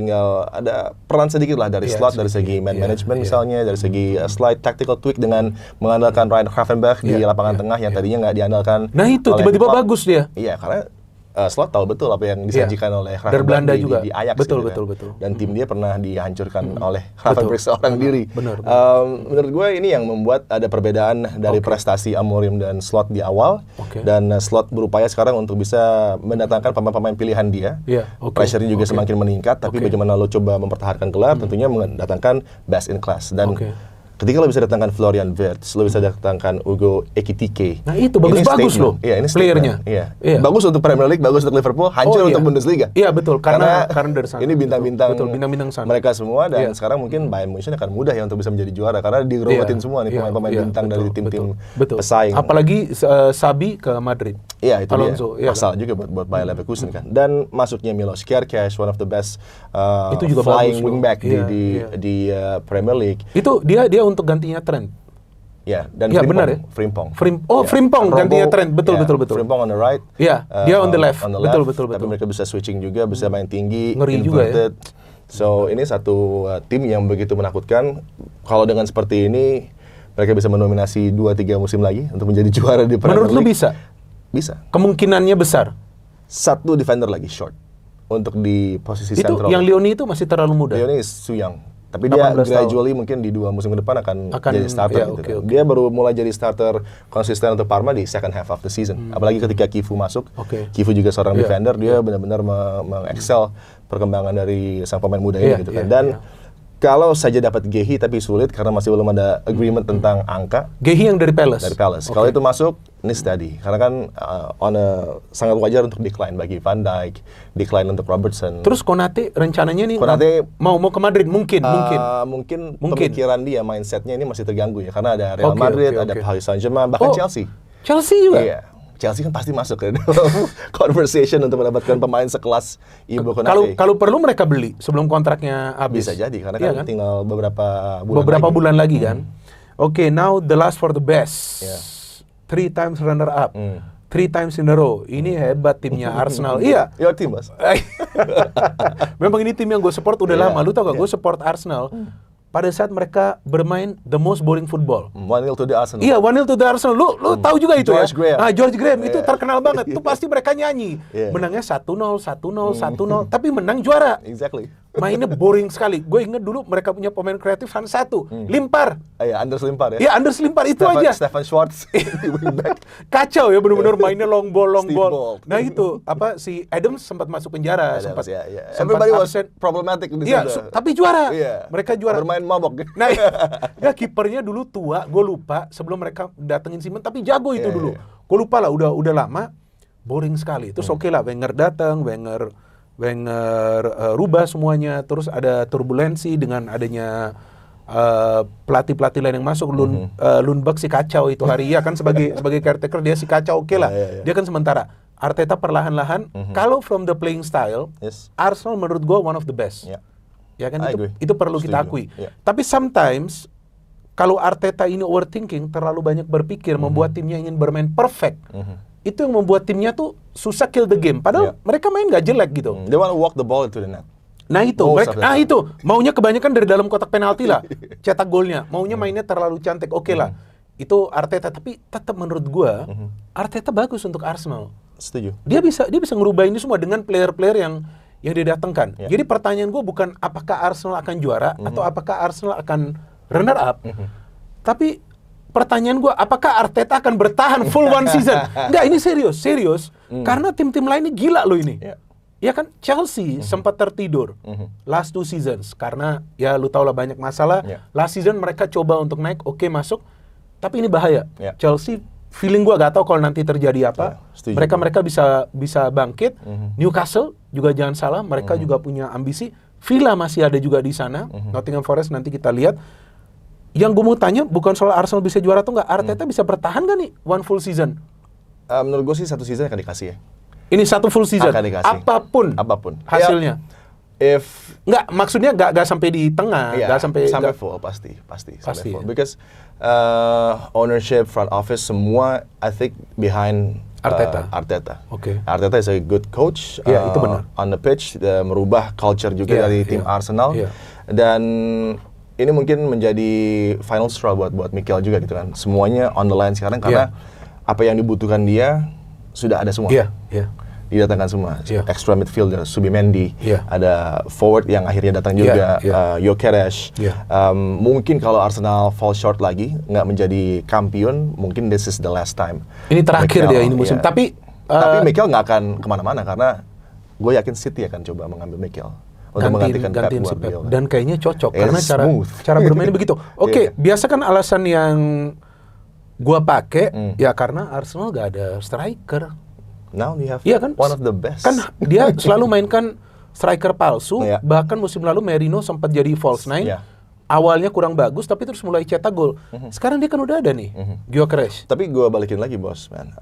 ada peran sedikit lah dari Slot, dari segi man management misalnya, dari segi slight tactical tweak dengan mengandalkan Ryan Gravenberch di lapangan tengah yang tadinya nggak diandalkan. Nah itu tiba-tiba bagus dia. Iya, karena Slot tahu betul apa yang disajikan oleh Gravenberch Belanda juga di Ajax. Betul. Dan tim dia pernah dihancurkan oleh Gravenberch seorang diri. Benar. Menurut gue ini yang membuat ada perbedaan dari prestasi Amorim dan Slot di awal. Dan Slot berupaya sekarang untuk bisa mendatangkan pemain-pemain pilihan dia. Pressure-nya juga semakin meningkat, tapi bagaimana lo coba mempertahankan gelar, tentunya mendatangkan best in class. Dan ketika lo bisa datangkan Florian Wirtz, lo bisa datangkan Ugo Ekitike. Nah itu bagus loh. Iya, ini playernya. Bagus untuk Premier League, bagus untuk Liverpool, hancur untuk Bundesliga. Iya betul, karena dari sana. Ini bintang-bintang sana. mereka semua, dan sekarang mungkin Bayern Munchen akan mudah ya untuk bisa menjadi juara karena digrogotin semua nih pemain-pemain bintang dari tim-tim pesaing. Apalagi Sabi ke Madrid. Iya, itu Alonso, dia. Masalah juga buat Bayer Leverkusen kan. Dan masuknya Milos Kerkez, one of the best itu juga flying wingback di Premier League. Itu dia untuk gantinya Trent. Ya, dan ya, benar ya? Frimpong. Frimpong gantinya Trent, betul. Frimpong on the right. Iya, dia on the left. Betul. Tapi mereka bisa switching juga, bisa main tinggi, ngeri inverted. Juga ya. So, ini satu tim yang begitu menakutkan. Kalau dengan seperti ini, mereka bisa mendominasi 2-3 musim lagi untuk menjadi juara di Premier League. Menurut lu bisa? Bisa. Kemungkinannya besar. Satu defender lagi short untuk di posisi sentral. Itu yang Leoni itu masih terlalu muda. Leoni is too young. Tapi dia gradually mungkin di 2 musim ke depan akan jadi starter gitu. Okay. Dia baru mulai jadi starter konsisten untuk Parma di second half of the season. Apalagi ketika Kifu masuk. Kifu juga seorang defender, dia benar-benar mengexcel perkembangan dari sang pemain muda ini gitu kan. Dan kalau saja dapat Gehi tapi sulit karena masih belum ada agreement tentang angka. Gehi yang dari Palace? Dari Palace. Kalau itu masuk, ini steady. Karena kan sangat wajar untuk decline bagi Van Dijk, decline untuk Robertson. Terus Konate rencananya nih mau ke Madrid? Mungkin pemikiran dia, mindsetnya ini masih terganggu ya. Karena ada Real Madrid, ada Paris Saint-Germain, bahkan Chelsea. Chelsea juga? Iya. Chelsea kan pasti masuk ke dalam conversation untuk mendapatkan pemain sekelas Ibu Konate. Kalau perlu mereka beli sebelum kontraknya habis. Bisa jadi karena kan tinggal beberapa bulan lagi kan. Oke, now the last for the best. 3 times runner up. 3 times in a row. Ini hebat timnya Arsenal. Iya. Your team, Mas. Memang ini tim yang gue support udah lama. Lu tau gak? Gue support Arsenal. Pada saat mereka bermain the most boring football. 1-0 to the Arsenal. Iya, 1-0 to the Arsenal. Lu tahu juga itu George Graham. George Graham itu terkenal banget. Itu pasti mereka nyanyi. Menangnya 1-0, 1-0, 1-0, tapi menang juara. Exactly. Mainnya boring sekali. Gue inget dulu mereka punya pemain kreatif hanya satu, Limpar. Iya, Anders Limpar ya. Iya, Anders Limpar itu aja. Stefan Schwarz di wingback. Kacau ya, benar-benar mainnya long ball. Nah itu si Adams sempat masuk penjara, sempat everybody was problematic di sana. Iya, tapi juara. Mereka juara. Bermain mabok. Nah, kipernya dulu tua, gue lupa sebelum mereka datengin Simon, tapi jago itu dulu. Gue lupa lah, udah lama, boring sekali. Terus oke lah, Wenger datang, Wenger rubah semuanya, terus ada turbulensi dengan adanya pelatih-pelatih lain yang masuk. Lundberg si kacau itu hari kan sebagai caretaker dia si kacau, oke lah. Dia kan sementara. Arteta perlahan-lahan, kalau from the playing style, Arsenal menurut gue one of the best. Ya kan itu perlu kita akui. Tapi sometimes kalau Arteta ini overthinking, terlalu banyak berpikir, membuat timnya ingin bermain perfect. Itu yang membuat timnya tuh susah kill the game. Padahal mereka main gak jelek gitu. They want to walk the ball into the net. Nah itu, itu maunya kebanyakan dari dalam kotak penalti lah, cetak golnya. Maunya mainnya terlalu cantik, oke lah. Itu Arteta, tapi tetap menurut gua Arteta bagus untuk Arsenal. Setuju. Dia bisa ngerubah ini semua dengan player-player yang didatangkan. Jadi pertanyaan gua bukan apakah Arsenal akan juara atau apakah Arsenal akan runner up, tapi pertanyaan gue, apakah Arteta akan bertahan full one season? Enggak, ini serius. Karena tim-tim lainnya gila loh ini. Ya kan, Chelsea sempat tertidur last 2 seasons. Karena ya lu tau lah banyak masalah. Last season mereka coba untuk naik, oke masuk. Tapi ini bahaya. Chelsea, feeling gue gak tahu kalau nanti terjadi apa. Mereka bisa bangkit. Newcastle juga jangan salah, mereka juga punya ambisi. Villa masih ada juga di sana. Nottingham Forest nanti kita lihat. Yang gue mau tanya bukan soal Arsenal bisa juara atau enggak, Arteta bisa bertahan gak nih one full season? Menurut gue sih 1 season akan dikasih ya. Ini 1 full season? Akan dikasih. Apapun hasilnya? Enggak, maksudnya enggak sampai di tengah, enggak sampai full, pasti sampai full. Because ownership, front office, semua I think behind Arteta. Arteta is a good coach. Itu benar. On the pitch, merubah culture juga dari tim Arsenal. Dan ini mungkin menjadi final straw buat Mikel juga gitu kan. Semuanya on the line sekarang karena apa yang dibutuhkan dia sudah ada semua. Didatangkan semua. Extra midfielder, Subimendi, ada forward yang akhirnya datang juga, Gyökeres. Mungkin kalau Arsenal fall short lagi, nggak menjadi kampion, mungkin this is the last time. Ini terakhir dia ini musim. Tapi Mikel nggak akan kemana-mana karena gue yakin City akan coba mengambil Mikel. Untuk menggantikan Pep Guardiola. Dan kayaknya cocok karena cara bermainnya begitu. Oke, biasa kan alasan yang gua pakai ya karena Arsenal gak ada striker. Now they have kan? one of the best. Kan dia selalu mainkan striker palsu, bahkan musim lalu Merino sempat jadi false nine. Awalnya kurang bagus tapi terus mulai cetak gol. Sekarang dia kan udah ada nih, Gyökeres. Tapi gua balikin lagi bos, man.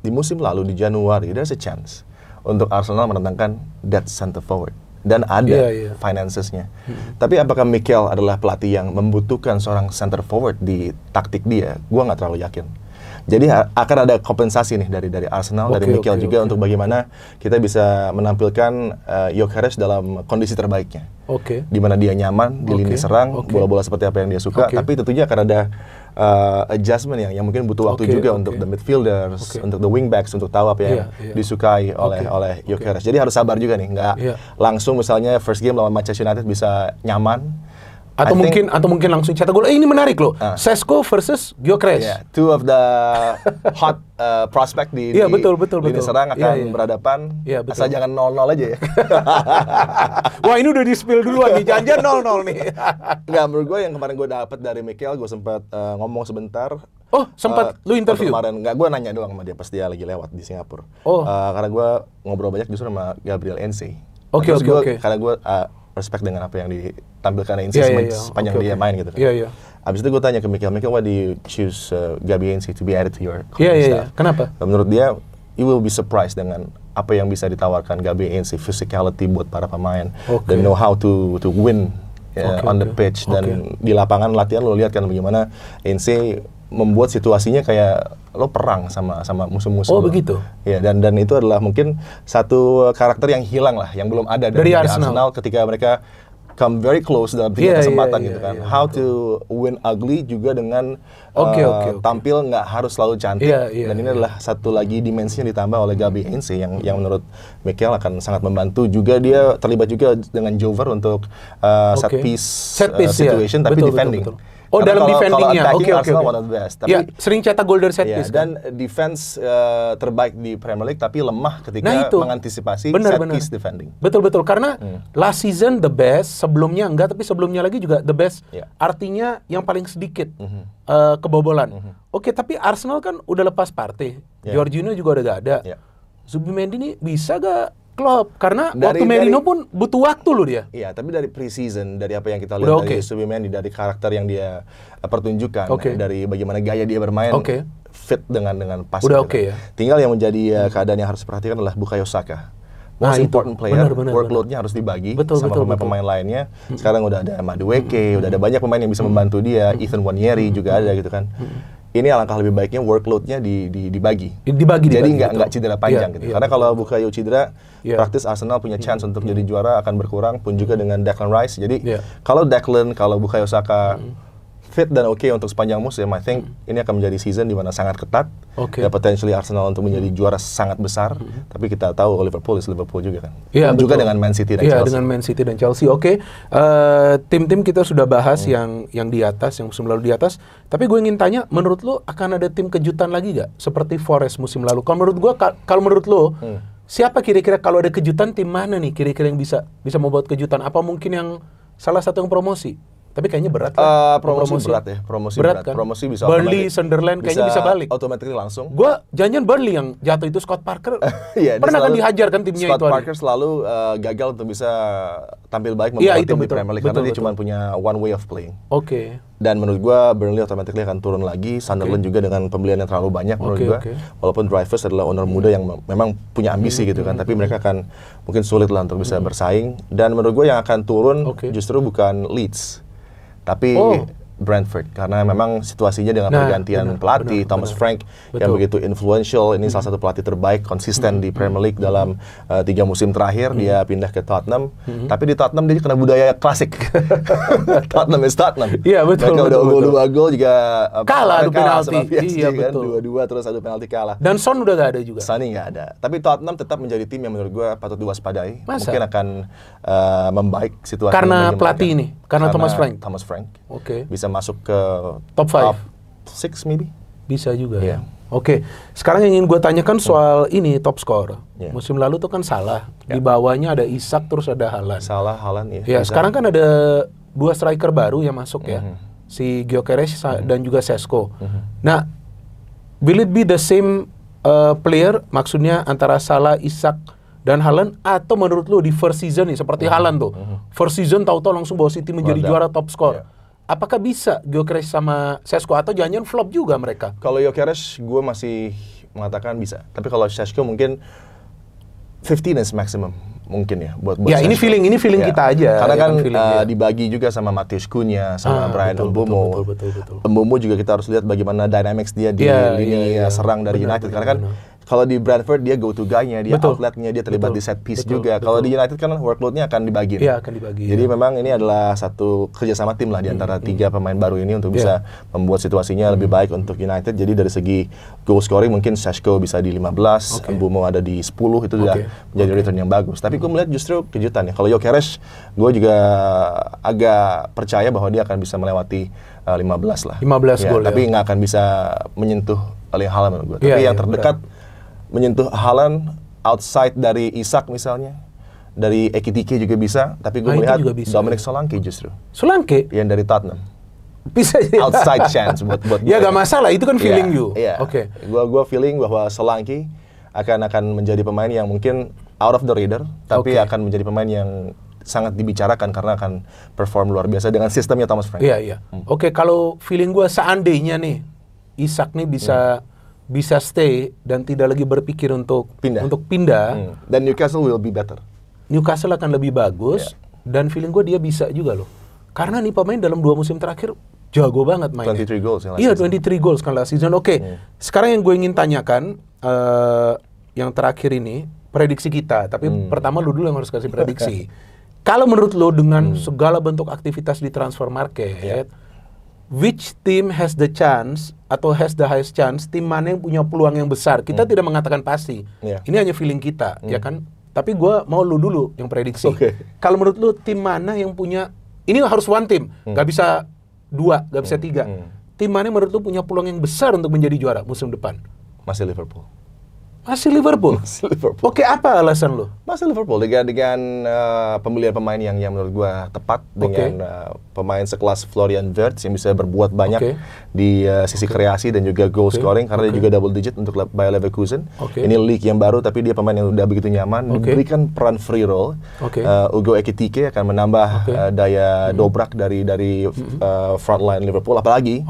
di musim lalu di Januari there's a chance untuk Arsenal mendatangkan that center forward dan ada financesnya. Tapi apakah Mikel adalah pelatih yang membutuhkan seorang center forward di taktik dia? Gua nggak terlalu yakin. Jadi akan ada kompensasi nih dari Arsenal, dari Mikel juga untuk bagaimana kita bisa menampilkan Gyökeres dalam kondisi terbaiknya. Di mana dia nyaman di lini serang, bola-bola seperti apa yang dia suka. Tapi tentunya akan ada adjustment yang mungkin butuh waktu juga untuk the midfielders, untuk the wingbacks, untuk tahu apa yang disukai oleh Gyökeres. Jadi harus sabar juga nih, nggak langsung misalnya first game lawan Manchester United bisa nyaman. Atau mungkin langsung cetak gol. Ini menarik loh. Sesko versus Gyökeres. Two of the hot prospect di lini serang akan berhadapan. Asal jangan 0-0 aja ya. Wah, ini udah di-spill duluan nih. Jangan 0-0 nih. Enggak, menurut gue yang kemarin gue dapet dari Mikel, gue sempat ngomong sebentar. Oh, sempat lu interview? Kemarin, enggak, gue nanya doang sama dia pas dia lagi lewat di Singapura. Karena gue ngobrol banyak justru sama Gabriel Heinze. Karena gue respect dengan apa yang ditampilkan Heinze sepanjang dia main gitu kan. Abis itu gue tanya ke Mikel, why do you choose Gabi Heinze to be added to your staff? Kenapa? Menurut dia, you will be surprised dengan apa yang bisa ditawarkan Gabi Heinze, physicality buat para pemain, dan know how to win on the pitch, dan di lapangan latihan lo lihat kan bagaimana Heinze membuat situasinya kayak lo perang sama musuh-musuh. Begitu. Ya, dan itu adalah mungkin satu karakter yang hilang lah, yang belum ada dari Arsenal ketika mereka come very close dalam 3 kesempatan gitu kan. How to win ugly juga dengan tampil nggak harus selalu cantik. Dan ini adalah satu lagi dimensinya ditambah oleh Gabi Heinze yang menurut Mikel akan sangat membantu. Juga dia terlibat juga dengan Jover untuk set piece situation, tapi defending. Dalam defendingnya. Arsenal one of the best. Tapi sering cetak gol dari set piece. Dan defense terbaik di Premier League, tapi lemah ketika mengantisipasi set piece defending. Betul. Karena last season the best, sebelumnya enggak, tapi sebelumnya lagi juga the best. Artinya yang paling sedikit kebobolan. Tapi Arsenal kan udah lepas Partey. Jorginho juga udah gak ada. Zubimendi ini bisa gak Klopp? Karena waktu Merino pun butuh waktu loh dia. Iya, tapi dari pre-season, dari apa yang kita lihat dari Zubimendi, dari karakter yang dia pertunjukkan, dari bagaimana gaya dia bermain, fit dengan pas. Tinggal yang menjadi keadaan yang harus diperhatikan adalah Bukayo Saka. Most important player, workload-nya harus dibagi sama pemain lainnya. Sekarang udah ada Madueke, udah ada banyak pemain yang bisa membantu dia. Ethan Nwaneri juga ada gitu kan. Ini alangkah lebih baiknya workload-nya dibagi. Jadi nggak cedera panjang gitu. Karena kalau Bukayo cedera, praktis Arsenal punya chance untuk jadi juara akan berkurang, pun juga dengan Declan Rice. Jadi kalau Bukayo Saka fit dan untuk sepanjang musim, I think ini akan menjadi season di mana sangat ketat. Ya, potentially Arsenal untuk menjadi juara sangat besar. Tapi kita tahu Liverpool juga kan. Juga dengan Man City dan Chelsea. Dengan Man City dan Chelsea. Tim-tim kita sudah bahas yang di atas, yang musim lalu di atas. Tapi gue ingin tanya, menurut lo akan ada tim kejutan lagi gak? Seperti Forest musim lalu. Kalau menurut lo, siapa kira-kira kalau ada kejutan, tim mana nih kira-kira yang bisa membuat kejutan? Apa mungkin yang salah satu yang promosi? Tapi kayaknya berat kan? Promosi berat ya. Kan? Promosi bisa Burnley, Sunderland kayaknya bisa balik. Automatically langsung. Gua jangan Burnley yang jatuh itu Scott Parker. Pernah kan dihajar kan timnya Scott itu. Scott Parker selalu gagal untuk bisa tampil baik membawa tim di Premier League karena dia cuma punya one way of playing. Dan menurut gua Burnley automatically akan turun lagi. Sunderland juga dengan pembelian yang terlalu banyak menurut gua. Walaupun Dreyfus adalah owner muda yang memang punya ambisi gitu kan, tapi mereka akan mungkin sulit lah untuk bisa bersaing. Dan menurut gua yang akan turun justru bukan Leeds, tapi Brentford, karena memang situasinya dengan pergantian pelatih Thomas Frank yang begitu influential. Ini salah satu pelatih terbaik konsisten di Premier League dalam 3 musim terakhir. Dia pindah ke Tottenham, tapi di Tottenham dia kena budaya klasik. Tottenham is Tottenham. Mereka udah gol 2 gol juga kalah adu penalti. Kan 2-2 terus adu penalti kalah. Dan Son udah gak ada juga. Sonny gak ada. Tapi Tottenham tetap menjadi tim yang menurut gue patut diwaspadai. Mungkin akan membaik situasi karena pelatih ini, karena Thomas Frank. Bisa masuk ke top 6 maybe. Bisa juga. Sekarang yang ingin gue tanyakan soal ini top score. Musim lalu tuh kan Salah. Di bawahnya ada Isak, terus ada Haaland. Haaland sekarang kan ada 2 striker baru yang masuk ya. Si Gyökeres dan juga Sesko. Nah, will it be the same player, maksudnya antara Salah, Isak dan Haaland, atau menurut lu di first season nih seperti Haaland tuh. First season tahu-tahu langsung bawa City menjadi juara top score. Apakah bisa Gyökeres sama Sesko, atau jangan-jangan flop juga mereka? Kalau Gyökeres gue masih mengatakan bisa. Tapi kalau Šeško mungkin 15 is maximum mungkin ya buat ya ini feeling ya. kita aja karena kan dibagi juga sama Matheus Cunha sama Brian Mbeumo. Mbeumo juga kita harus lihat bagaimana dynamics dia di lini serang dari United karena kan kalau di Brentford dia go to guy-nya, dia outlet-nya, dia terlibat di set piece juga. Kalau di United kan workload-nya akan dibagi. Iya, akan dibagi. Jadi memang ini adalah satu kerjasama tim lah di antara tiga pemain baru ini untuk bisa membuat situasinya lebih baik untuk United. Jadi dari segi goal scoring mungkin Šeško bisa di 15, Mbeumo ada di 10, itu sudah menjadi return yang bagus. Tapi gue melihat justru kejutan ya. Kalau Gyökeres, gue juga agak percaya bahwa dia akan bisa melewati 15 lah. 15 gol tapi nggak akan bisa menyentuh Erling Haaland menurut gue. Tapi yang terdekat menyentuh Haaland outside dari Isak misalnya, dari Ekitike juga bisa, tapi gue melihat Dominic Solanke justru. Solanke? Yang dari Tottenham. Bisa ya. Outside chance buat ya gak masalah, itu kan feeling you. Iya. Oke. Gue feeling bahwa Solanke akan menjadi pemain yang mungkin out of the radar, tapi akan menjadi pemain yang sangat dibicarakan karena akan perform luar biasa dengan sistemnya Thomas Frank. Iya. Oke, kalau feeling gue seandainya nih Isak nih bisa stay dan tidak lagi berpikir untuk pindah. Dan Newcastle will be better. Newcastle akan lebih bagus dan feeling gue dia bisa juga loh. Karena nih pemain dalam 2 musim terakhir jago banget mainnya. 23 goals. Iya, 23 goals kan last season. Oke. Sekarang yang gue ingin tanyakan yang terakhir ini prediksi kita, tapi pertama lu dulu yang harus kasih prediksi. Kalau menurut lu dengan segala bentuk aktivitas di transfer market, which team has the chance atau has the highest chance, tim mana yang punya peluang yang besar? Kita tidak mengatakan pasti. Ini hanya feeling kita, ya kan? Tapi gue mau lu dulu yang prediksi. Kalau menurut lu tim mana yang punya, ini harus one team, gak bisa 2, gak bisa 3. Tim mana yang menurut lu punya peluang yang besar untuk menjadi juara musim depan? Masih Liverpool. Masih Liverpool? Masih Liverpool. Oke, apa alasan lu? Masih Liverpool dengan pemilihan pemain yang menurut gua tepat, dengan pemain sekelas Florian Wirtz yang bisa berbuat banyak di sisi kreasi dan juga goal scoring karena dia juga double digit untuk Bayer Leverkusen. Ini league yang baru tapi dia pemain yang udah begitu nyaman, diberikan peran free roll. Ugo Ekitike akan menambah daya dobrak dari front line Liverpool, apalagi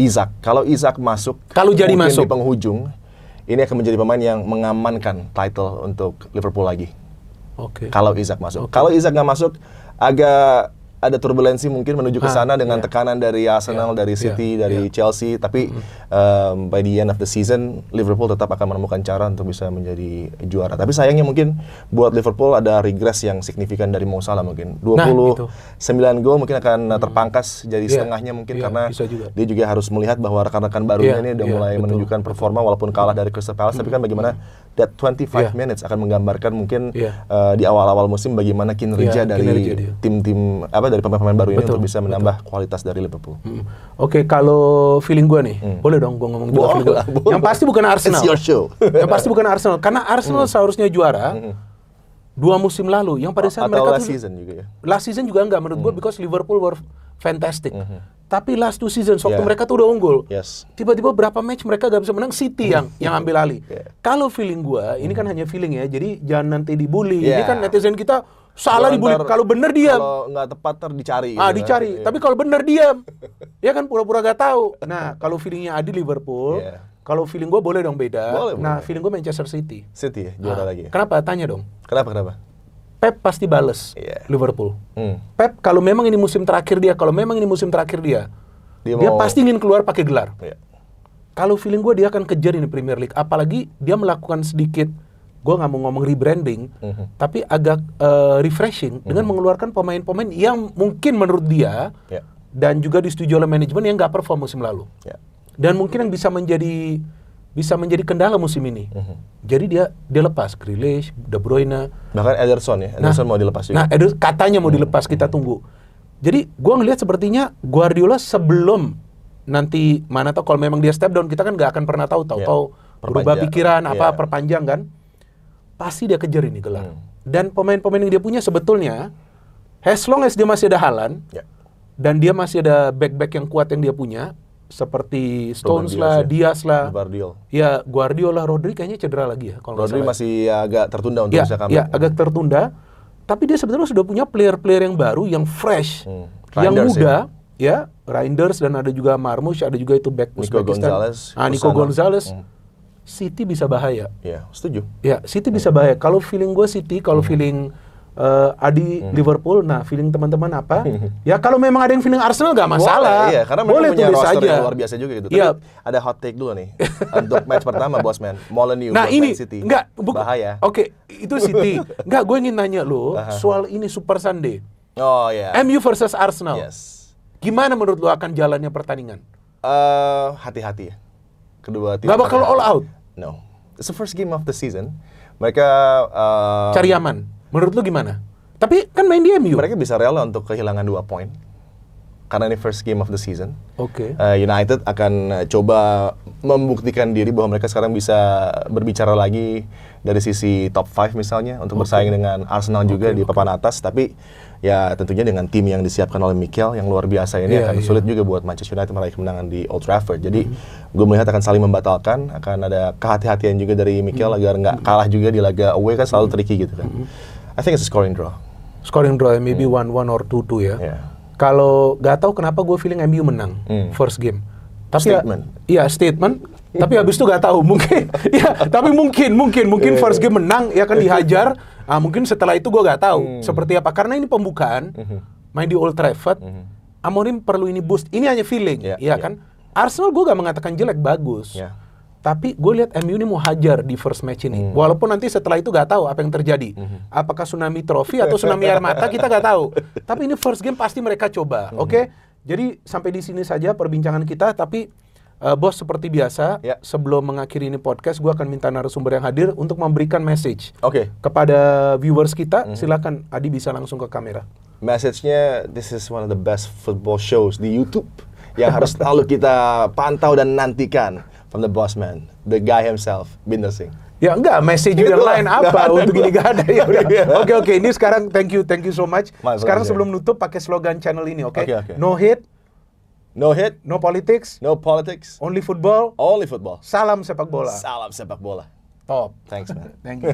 Isak. Kalau Isak masuk, kalau jadi masuk di penghujung, ini akan menjadi pemain yang mengamankan title untuk Liverpool lagi. Kalau Isak masuk. Kalau Isak nggak masuk, agak ada turbulensi mungkin menuju ke sana dengan tekanan dari Arsenal, dari City, dari Chelsea. Tapi by the end of the season, Liverpool tetap akan menemukan cara untuk bisa menjadi juara. Tapi sayangnya mungkin buat Liverpool ada regress yang signifikan dari Mo Salah mungkin. 29 gol mungkin akan terpangkas jadi setengahnya mungkin karena dia juga harus melihat bahwa rekan-rekan barunya ini udah mulai menunjukkan performa walaupun kalah dari Crystal Palace. Tapi kan bagaimana that 25 minutes akan menggambarkan mungkin di awal-awal musim bagaimana kinerja dari tim-tim dari pemain-pemain baru ini untuk bisa menambah kualitas dari Liverpool. Oke, kalau feeling gue nih, boleh dong gue ngomong juga feeling gue. Yang pasti bukan Arsenal. It's your show. Yang pasti bukan Arsenal, karena Arsenal seharusnya juara 2 musim lalu. Yang pada saat mereka last season juga ya. Last season juga enggak menurut gue, because Liverpool were fantastic. Tapi last 2 seasons waktu mereka tuh udah unggul. Tiba-tiba berapa match mereka gak bisa menang, City yang ambil alih. Kalau feeling gue, ini kan hanya feeling ya. Jadi jangan nanti dibully. Ini kan netizen kita salah dibully. Kalau bener diam. Kalau nggak tepat dicari. Dicari. Tapi kalau bener diam. Ya kan pura-pura gak tahu. Nah, kalau feelingnya Adi Liverpool, kalau feeling gue boleh dong beda. Feeling gue Manchester City. City ya, juara lagi. Kenapa? Tanya dong. Kenapa? Pep pasti bales Liverpool. Pep kalau memang ini musim terakhir dia, dia pasti ingin keluar pakai gelar. Kalau feeling gue dia akan kejar ini Premier League. Apalagi dia melakukan sedikit, gue nggak mau ngomong rebranding, tapi agak refreshing dengan mengeluarkan pemain-pemain yang mungkin menurut dia dan juga disetujui oleh manajemen yang nggak perform musim lalu. Dan mungkin yang bisa menjadi kendala musim ini. Jadi dia lepas Grealish, De Bruyne, bahkan Ederson ya. Ederson mau dilepas juga. Katanya mau dilepas, kita tunggu. Jadi gua ngelihat sepertinya Guardiola sebelum nanti mana tahu kalau memang dia step down, kita kan nggak akan pernah tahu berubah pikiran perpanjang kan. Pasti dia kejar ini gelar. Dan pemain-pemain yang dia punya sebetulnya, as long as dia masih ada Haaland dan dia masih ada back-back yang kuat yang dia punya, seperti Stones lah, Diaz lah, Guardiola, Rodri kayaknya cedera lagi ya. Rodri masih agak tertunda untuk bisa comeback. Agak tertunda. Tapi dia sebetulnya sudah punya player-player yang baru, yang fresh, yang muda, Reinders dan ada juga Marmoush, ada juga itu back Uzbekistan. Nico Gonzalez. City bisa bahaya. Iya, setuju. Ya, City bisa bahaya. Kalau feeling gue City, kalau feeling Adi Liverpool, nah feeling teman-teman apa? Ya kalau memang ada yang feeling Arsenal gak masalah. Iya, karena boleh punya tulis roster aja. yang luar biasa juga gitu. Tapi ada hot take dulu nih untuk match pertama, Bosman. Molineux buat Man City. Bahaya. Oke, itu City. Enggak, gue ingin nanya lo soal ini Super Sunday. Oh iya. MU versus Arsenal. Yes. Gimana menurut lo akan jalannya pertandingan? Hati-hati ya. Kedua tim. Gak bakal all out? No. It's the first game of the season. Mereka cari aman. Menurut lu gimana? Tapi kan main di MU. Mereka bisa rela untuk kehilangan 2 poin. Karena ini first game of the season. Oke. United akan coba membuktikan diri bahwa mereka sekarang bisa berbicara lagi dari sisi top 5 misalnya untuk bersaing dengan Arsenal juga di papan atas. Tapi ya tentunya dengan tim yang disiapkan oleh Mikel yang luar biasa ini akan sulit juga buat Manchester United meraih kemenangan di Old Trafford. Jadi gue melihat akan saling membatalkan, akan ada kehati-hatian juga dari Mikel agar nggak kalah juga di laga away kan selalu tricky gitu kan. I think it's a scoring draw. Scoring draw, maybe 1-1 or 2-2 ya. Yeah. Kalau nggak tahu kenapa gue feeling MU menang first game. Tapi statement. Iya statement. Tapi habis itu nggak tahu mungkin. Ya tapi mungkin first game menang ya kan dihajar. Mungkin setelah itu gue nggak tahu seperti apa. Karena ini pembukaan main di Old Trafford. Amorim perlu ini boost. Ini hanya feeling, ya kan. Arsenal gue nggak mengatakan jelek, bagus. Tapi gue lihat MU ini mau hajar di first match ini. Walaupun nanti setelah itu gak tahu apa yang terjadi. Apakah tsunami trofi atau tsunami air mata kita gak tahu. Tapi ini first game pasti mereka coba. Oke? Jadi sampai di sini saja perbincangan kita. Tapi bos seperti biasa, sebelum mengakhiri ini podcast, gue akan minta narasumber yang hadir untuk memberikan message kepada viewers kita. Silakan Adi bisa langsung ke kamera. Message-nya, this is one of the best football shows di YouTube yang harus selalu kita pantau dan nantikan. From the boss man, the guy himself, Binder Singh. Ya enggak, message yang lain apa untuk ini gak ada ya udah. Oke, ini sekarang thank you so much. Sekarang sebelum nutup pakai slogan channel ini, oke? No hate, no politics, only football. Only football. Salam sepak bola. Salam sepak bola. Top. Thanks man. Thank you.